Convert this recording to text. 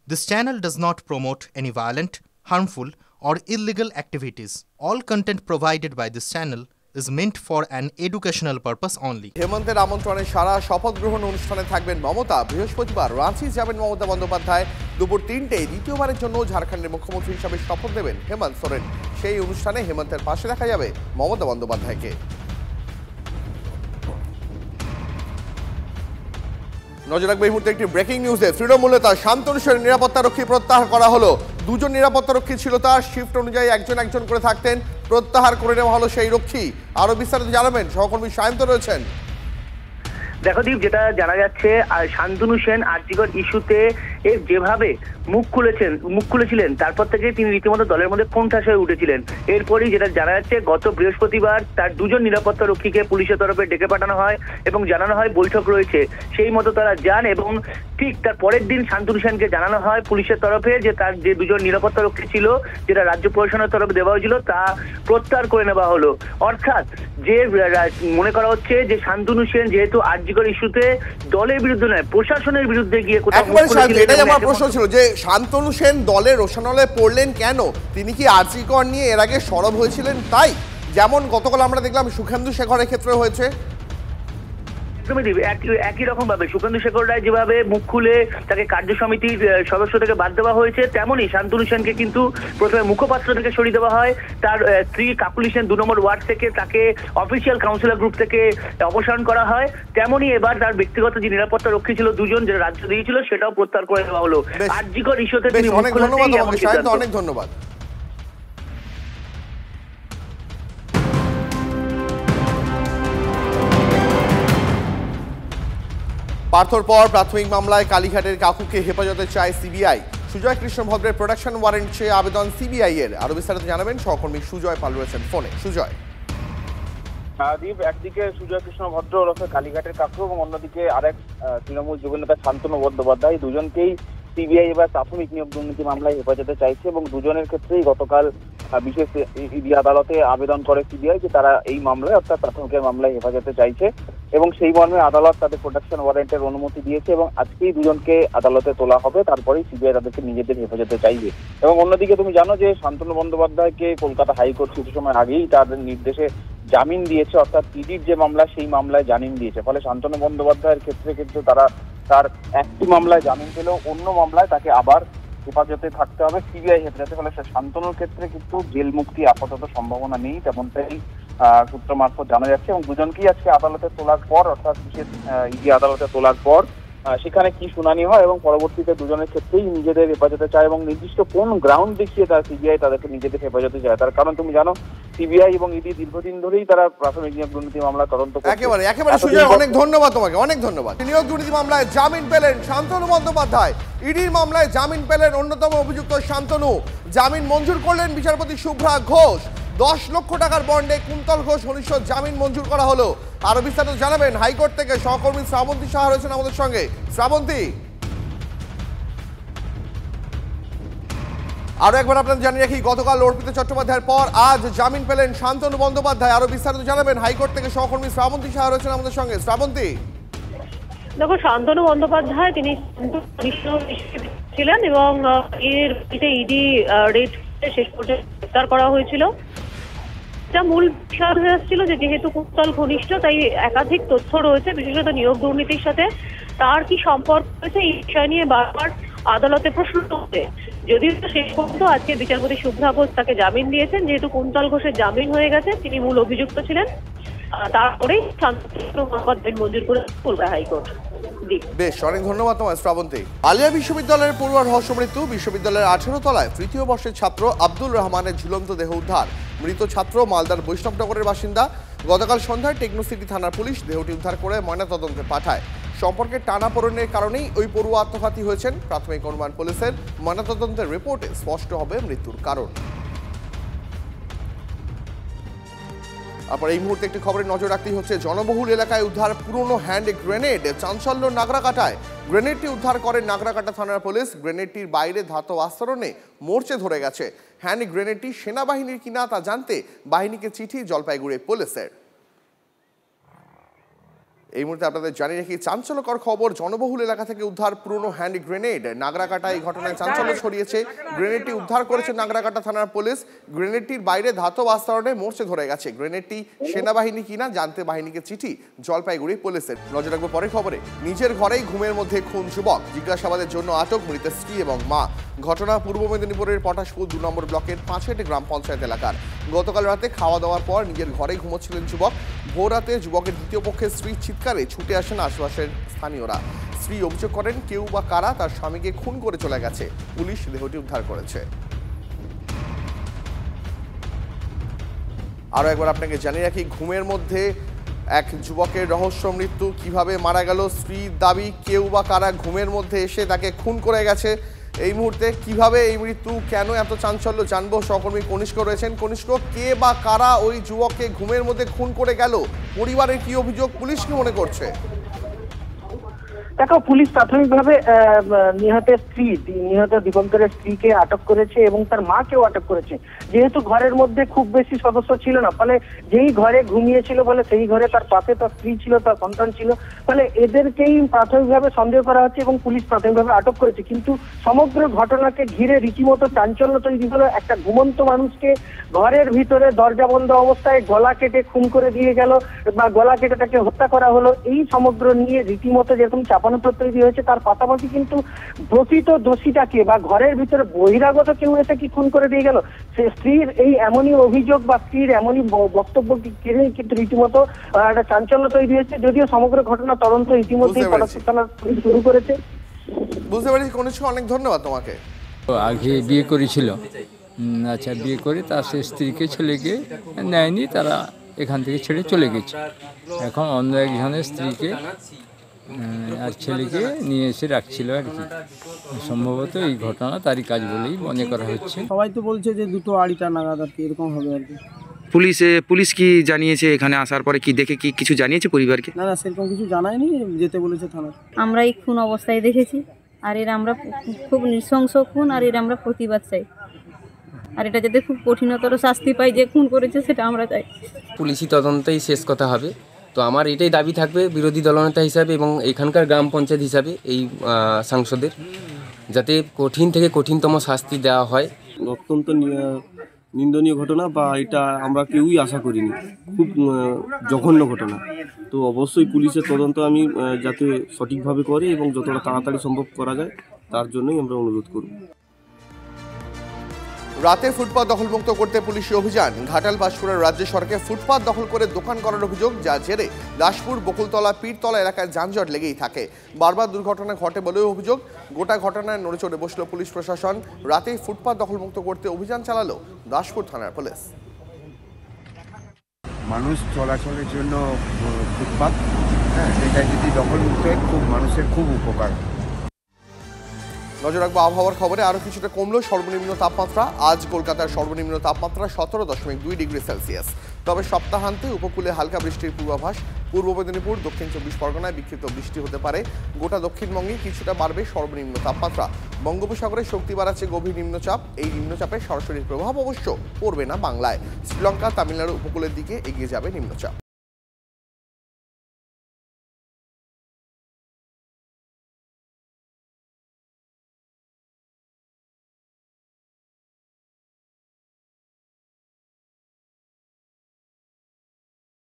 This channel does not promote any violent, harmful, or illegal activities. All content provided by this channel is meant for an educational purpose only. হেমন্তের আমন্ত্রণে সারা শপথ গ্রহণ অনুষ্ঠানে থাকবেন মমতা। বৃহস্পতিবার রাঁচি যাবেন মমতা বন্দ্যোপাধ্যায়। দুপুর ৩টেয় দ্বিতীয়বারের জন্য ঝাড়খণ্ডের মুখ্যমন্ত্রী হিসাবে শপথ নেবেন হেমন্ত সোরেন। সেই অনুষ্ঠানে হেমন্তের পাশে দেখা যাবে মমতা বন্দ্যোপাধ্যায়কে। নজর রাখবে এই মুহূর্তে একটি ব্রেকিং নিউজে। তৃণমূল নেতা শান্তনু সেনের নিরাপত্তারক্ষী প্রত্যাহার করা হলো। দুজন নিরাপত্তারক্ষী ছিল তার, শিফট অনুযায়ী একজন করে থাকতেন। প্রত্যাহার করে নেওয়া হলো সেই রক্ষী। আরো বিস্তারিত জানাবেন সহকর্মী সায়ন্ত রয়েছেন। দেখো দীপ, যেটা জানা যাচ্ছে শান্তনু সেন আরজিকর ইস্যুতে যেভাবে মুখ খুলেছিলেন তারপর থেকে তিনি রীতিমতো দলের মধ্যে কোণঠাসা হয়ে উঠেছিলেন। এরপরই যেটা জানা যাচ্ছে গত বৃহস্পতিবার তার দুজন নিরাপত্তা রক্ষীকে পুলিশের তরফে ডেকে পাঠানো হয় এবং জানানো হয় বৈঠক রয়েছে, সেই মতো তারা যান এবং ঠিক তার পরের দিন শান্তনু সেনকে জানানো হয় পুলিশের তরফে যে তার যে দুজন নিরাপত্তা রক্ষী ছিল যেটা রাজ্য প্রশাসনের তরফে দেওয়া হয়েছিল তা প্রত্যাহার করে নেওয়া হলো। অর্থাৎ যে মনে করা হচ্ছে যে শান্তনু সেন যেহেতু আরজিকর ইস্যুতে দলের বিরুদ্ধে নয় প্রশাসনের বিরুদ্ধে গিয়ে এটাই আমার প্রশ্ন ছিল যে শান্তনু সেন দলের রোষানলে পড়লেন কেন? তিনি কি আরজিকর নিয়ে এর আগে সরব হয়েছিলেন তাই? যেমন গতকাল আমরা দেখলাম সুখেন্দু শেখরের ক্ষেত্রে হয়েছে। একই রকম ভাবে সুখেন্দু শেখর রায় যেভাবে মুখ খুলে তাকে কার্য সমিতির সদস্য থেকে বাদ দেওয়া হয়েছে, তেমনই শান্তনু সেনকে কিন্তু প্রথমে মুখপাত্র থেকে সরিয়ে দেওয়া হয়। তার স্ত্রী কাকুলি সেন 2 নম্বর ওয়ার্ড থেকে তাকে অফিসিয়াল কাউন্সিলর গ্রুপ থেকে অপসারণ করা হয়। তেমনই এবার তার ব্যক্তিগত যে নিরাপত্তা রক্ষী ছিল দুজন, যেটা রাজ্য দিয়েছিল সেটাও প্রত্যাহার করে দেওয়া হলো। আরজিকর ইস্যুতে তিনি অনেক ধন্যবাদ। পার্থর পর প্রাথমিক মামলায় কালীঘাটের কাকুকে হেফাজতে চায় সিবিআই। সুজয় কৃষ্ণ ভদ্রের প্রোটেকশন ওয়ারেন্ট চেয়ে আবেদন সিবিআই এর। আরো বিস্তারিত জানাবেন সহকর্মী সুজয় পাল রয়েছেন ফোনে। সুজয়। দীপ, একদিকে সুজয় কৃষ্ণ ভদ্র ওরফে কালীঘাটের কাকু এবং অন্যদিকে আরেক তৃণমূল যুব নেতা শান্তনু বন্দ্যোপাধ্যায়, দুজনকেই সিবিআই এবার প্রাথমিক নিয়োগ দুর্নীতি মামলায় হেফাজতে চাইছে এবং দুজনের ক্ষেত্রেই গতকাল বিশেষ ইডি আদালতে আবেদন করে সিবিআই যে তারা এই মামলায় অর্থাৎ প্রাথমিকের মামলায় হেফাজতে চাইছে এবং সেই মর্মে আদালত তাদের প্রোটেকশন ওয়ারেন্টের অনুমতি দিয়েছে এবং আজকেই দুজনকে আদালতে তোলা হবে, তারপরেই সিবিআই তাদেরকে নিজেদের হেফাজতে চাইবে। এবং অন্যদিকে তুমি জানো যে শান্তনু বন্দ্যোপাধ্যায়কে কলকাতা হাইকোর্ট কিছু সময় আগেই তাদের নির্দেশে জামিন দিয়েছে, অর্থাৎ ইডির যে মামলা সেই মামলায় জামিন দিয়েছে। ফলে শান্তনু বন্দ্যোপাধ্যায়ের ক্ষেত্রে কিন্তু তার একটি মামলায় জামিন পেলেও অন্য মামলায় তাকে আবার হেফাজতে থাকতে হবে সিবিআই হেফাজতে। ফলে শান্তনুর ক্ষেত্রে কিন্তু জেল মুক্তি আপাতত সম্ভাবনা নেই, তেমনটাই সূত্র মারফত জানা যাচ্ছে। এবং দুজনকেই আজকে আদালতে তোলার পর অর্থাৎ বিশেষ ইডি আদালতে তোলার পর সেখানে কি শুনানি হয় এবং পরবর্তীতে দুজনের ক্ষেত্রেই নিজেদের হেফাজতে চায় এবং নির্দিষ্ট কোন গ্রাউন্ড দেখিয়ে তারা সিবিআই তাদেরকে নিজেদের হেফাজতে চায়। তার কারণ তুমি জানো সিবিআই এবং ইডি দীর্ঘদিন ধরেই তারা প্রাথমিক নিয়োগ দুর্নীতি মামলা তদন্ত করছে। একেবারে সুজয়, অনেক ধন্যবাদ তোমাকে, অনেক ধন্যবাদ। নিয়োগ দুর্নীতি মামলায় জামিন পেলেন শান্তনু বন্দ্যোপাধ্যায়। ইডির মামলায় জামিন পেলেন অন্যতম অভিযুক্ত শান্তনু। জামিন মঞ্জুর করলেন বিচারপতি শুভ্রা ঘোষ। 10 লক্ষ টাকার বন্ডে কুন্তল ঘোষ ঘনিষ্ঠ জামিন মঞ্জুর করা হলো। আরো বিস্তারিত জানাবেন হাইকোর্ট থেকে সহকর্মী শ্রাবন্তী সাহা রয়েছেন আমাদের সঙ্গে। শ্রাবন্তী, আরো একবার আপনাদের জানিয়ে রাখি গতকাল অর্পিত চট্টোপাধ্যায়ের পর আজ জামিন পেলেন শান্তনু বন্দ্যোপাধ্যায়। আরো বিস্তারিত জানাবেন হাইকোর্ট থেকে সহকর্মী শ্রাবন্তী সাহা রয়েছেন আমাদের সঙ্গে। শ্রাবন্তী, দেখো শান্তনু বন্দ্যোপাধ্যায় তিনি ছিলেন এবং এর ইডি রেড শেষ পর্যন্ত গ্রেফতার করা হয়েছিল। এটা মূল বিষয় হয়ে আসছিল যে যেহেতু কুন্তল ঘনিষ্ঠ তাই একাধিক তথ্য রয়েছে বিশেষত নিয়োগ দুর্নীতির সাথে তার কি সম্পর্ক রয়েছে এই বিষয় নিয়ে বারবার আদালতে প্রশ্ন তুলছে। যদিও শেষ পর্যন্ত আজকে বিচারপতি শুভ্রা ঘোষ তাকে জামিন দিয়েছেন, যেহেতু কুন্তল ঘোষের জামিন হয়ে গেছে তিনি মূল অভিযুক্ত ছিলেন। তারপরেই শান্তনু বন্দ্যোপাধ্যায় মঞ্জুর করে কলকাতা হাইকোর্ট। বেশ, অনেক ধন্যবাদ তোমার শ্রাবন্তী। আলিয়া বিশ্ববিদ্যালয়ের পড়ুয়া রহস্য মৃত্যু। বিশ্ববিদ্যালয়ের 18 তলায় তৃতীয় বর্ষের ছাত্র আব্দুল রহমানের ঝুলন্ত দেহ উদ্ধার। মৃত ছাত্র মালদার বৈষ্ণবনগরের বাসিন্দা। গতকাল সন্ধ্যায় টেকনোসিটি থানার পুলিশ দেহটি উদ্ধার করে ময়নাতদন্তে পাঠায়। সম্পর্কে টানাপোড়েনের কারণেই ওই পড়ুয়া আত্মঘাতী হয়েছেন প্রাথমিক অনুমান পুলিশের। ময়নাতদন্তের রিপোর্টে স্পষ্ট হবে মৃত্যুর কারণ। এই মুহূর্তে একটি খবরে নজর রাখতেই হচ্ছে। জনবহুল এলাকায় উদ্ধার পুরনো হ্যান্ড গ্রেনেড। চাঞ্চল্য নাগরাকাটায়। গ্রেনেডটি উদ্ধার করে নাগরাকাটা থানার পুলিশ। গ্রেনেডটির বাইরে ধাতব আস্তরণে মরচে ধরে গেছে। হ্যান্ড গ্রেনেডটি সেনাবাহিনীর কিনা তা জানতে বাহিনীকে চিঠি জলপাইগুড়ি পুলিশের। এই মুহূর্তে আপনাদের জানিয়ে রাখি চাঞ্চল্যকর খবর, জনবহুল এলাকা থেকে উদ্ধার পুরনো হ্যান্ড গ্রেনেড। নাগরাকাটা এই ঘটনায় চাঞ্চল্য ছড়িয়েছে। গ্রেনেডটি উদ্ধার করেছে নাগরাকাটা থানার পুলিশ। গ্রেনেডটির বাইরে ধাতব আস্তরণে মরচে ধরে গেছে। গ্রেনেডটি সেনাবাহিনী কিনা জানতে বাহিনীকে চিঠি জলপাইগুড়ি পুলিশের। নজর রাখবো পরের খবরে। নিজের ঘরেই ঘুমের মধ্যে খুন যুবক, জিজ্ঞাসাবাদের জন্য আটক মৃতের স্ত্রী এবং মা। ঘটনা পূর্ব মেদিনীপুরের পটাশপুর 2 নম্বর ব্লকের 5 গ্রাম পঞ্চায়েত এলাকার। গতকাল রাতে খাওয়া দাওয়ার পর নিজের ঘরেই ঘুমোচ্ছিলেন যুবক। ভোর রাতে যুবকের দ্বিতীয় পক্ষের স্ত্রীর চিৎকারে ছুটে আসেন আশপাশের স্থানীয়রা। স্ত্রী অভিযোগ করেন কেউ বা কারা তার স্বামীকে খুন করে চলে গেছে। পুলিশ দেহটি উদ্ধার করেছে। আরও একবার আপনাকে জানিয়ে রাখি, ঘুমের মধ্যে এক যুবকের রহস্য মৃত্যু। কিভাবে মারা গেল, স্ত্রীর দাবি কেউ বা কারা ঘুমের মধ্যে এসে তাকে খুন করে গেছে। এই মুহূর্তে কিভাবে এই মৃত্যু, কেন এত চাঞ্চল্য জানবো। সহকর্মী কনিষ্ক রয়েছেন। কনিষ্ক, কে বা কারা ওই যুবককে ঘুমের মধ্যে খুন করে গেল, পরিবারের কি অভিযোগ, পুলিশ কি মনে করছে? দেখো, পুলিশ প্রাথমিকভাবে নিহত দীপঙ্করের স্ত্রীকে আটক করেছে এবং তার মাকেও আটক করেছে। যেহেতু ঘরের মধ্যে খুব বেশি সদস্য ছিল না, ফলে যেই ঘরে ঘুমিয়েছিল বলে সেই ঘরে তার পাশে তার স্ত্রী ছিল, তার সন্তান ছিল, ফলে এদেরকেই প্রাথমিকভাবে সন্দেহ করা হচ্ছে এবং পুলিশ প্রাথমিকভাবে আটক করেছে। কিন্তু সমগ্র ঘটনাকে ঘিরে রীতিমতো চাঞ্চল্য তৈরি হলো। একটা ঘুমন্ত মানুষকে ঘরের ভিতরে দরজা বন্ধ অবস্থায় গলা কেটে খুন করে দিয়ে গেল বা গলা কেটে তাকে হত্যা করা হলো। এই সমগ্র নিয়ে রীতিমতো যেরকম চাপানোতর তৈরি হয়েছে, তার পাশাপাশি কিন্তু প্রকৃত দোষীটাকে বা ঘরের ভিতরে বহিরাগত কেউ এসে কি খুন করে দিয়ে গেল, সে স্ত্রীর এই এমনই অভিযোগ বা স্ত্রীর এমনই বক্তব্য ঘিরে কিন্তু রীতিমতো একটা চাঞ্চল্য তৈরি হয়েছে। যদিও সমগ্র ঘটনা তদন্ত ইতিমধ্যেই পলাশপুর থানার পুলিশ শুরু করেছে। বুঝতে পারছি কনিষ্ক, অনেক ধন্যবাদ তোমাকে। আগে বিয়ে করেছিল, আচ্ছা বিয়ে করে তার সে স্ত্রীকে ছেলেকে নেয়নি, তারা এখান থেকে ছেড়ে চলে গেছে। এখন অন্য একজনের স্ত্রীকে আর ছেলেকে নিয়ে এসে রাখছিল আর কি। সম্ভবত এই ঘটনা তারই কাজ বলেই মনে করা হচ্ছে। সবাই তো বলছে যে 2-2:30 নাগাদ আর কি এরকম হবে আর কি। পুলিশ কি জানিয়েছে এখানে আসার পরে, কি দেখে কি কিছু জানিয়েছে পরিবারকে? না সেরকম কিছু জানায়নি, যেতে বলেছে থানা। আমরা এই খুন অবস্থায় দেখেছি, আর এর আমরা খুব নৃশংস খুন, আর এর আমরা প্রতিবাদ চাই। আর এটা যাতে খুব কঠিনতর শাস্তি পাই যে খুন করেছে, সেটা আমরা চাই। পুলিশি তদন্তেই শেষ কথা হবে। তো আমার এটাই দাবি থাকবে বিরোধী দলনেতা হিসাবে এবং এখানকার গ্রাম পঞ্চায়েত হিসাবে এই সাংসদের, যাতে কঠিন থেকে কঠিনতম শাস্তি দেওয়া হয়। অত্যন্ত নিন্দনীয় ঘটনা, বা এটা আমরা কেউই আশা করিনি। খুব জঘন্য ঘটনা। তো অবশ্যই পুলিশের তদন্ত আমি যাতে সঠিকভাবে করে এবং যতটা তাড়াতাড়ি সম্ভব করা যায় তার জন্যই আমরা অনুরোধ করব। রাতে ফুটপাত দখলমুক্ত করতে পুলিশি অভিযান। ঘাটাল পাঁশকুড়ার রাজ্য সড়কে ফুটপাত দখল করে দোকান করার অভিযোগ, যা জেরে দাসপুর, বকুলতলা, পীরতলা এলাকায় যানজট লেগেই থাকে। বারবার দুর্ঘটনা ঘটে বলেও অভিযোগ। গোটা ঘটনায় নড়ে চড়ে বসল পুলিশ প্রশাসন। রাতেই ফুটপাত দখলমুক্ত করতে অভিযান চালালো দাসপুর থানার পুলিশ। মানুষ চলাচলের জন্য ফুটপাত, এটা যদি দখলমুক্ত হয় খুব মানুষের খুব উপকার। নজর রাখবো আবহাওয়ার খবরে। আরও কিছুটা কমলো সর্বনিম্ন তাপমাত্রা। আজ কলকাতার সর্বনিম্ন তাপমাত্রা 17.2 ডিগ্রি সেলসিয়াস। তবে সপ্তাহান্তে উপকূলে হালকা বৃষ্টির পূর্বাভাস। পূর্ব মেদিনীপুর, দক্ষিণ 24 পরগনায় বিক্ষিপ্ত বৃষ্টি হতে পারে। গোটা দক্ষিণবঙ্গে কিছুটা বাড়বে সর্বনিম্ন তাপমাত্রা। বঙ্গোপসাগরে শক্তি বাড়াচ্ছে গভীর নিম্নচাপ। এই নিম্নচাপের সরাসরি প্রভাব অবশ্য পড়বে না বাংলায়। শ্রীলঙ্কা, তামিলনাড়ু উপকূলের দিকে এগিয়ে যাবে নিম্নচাপ।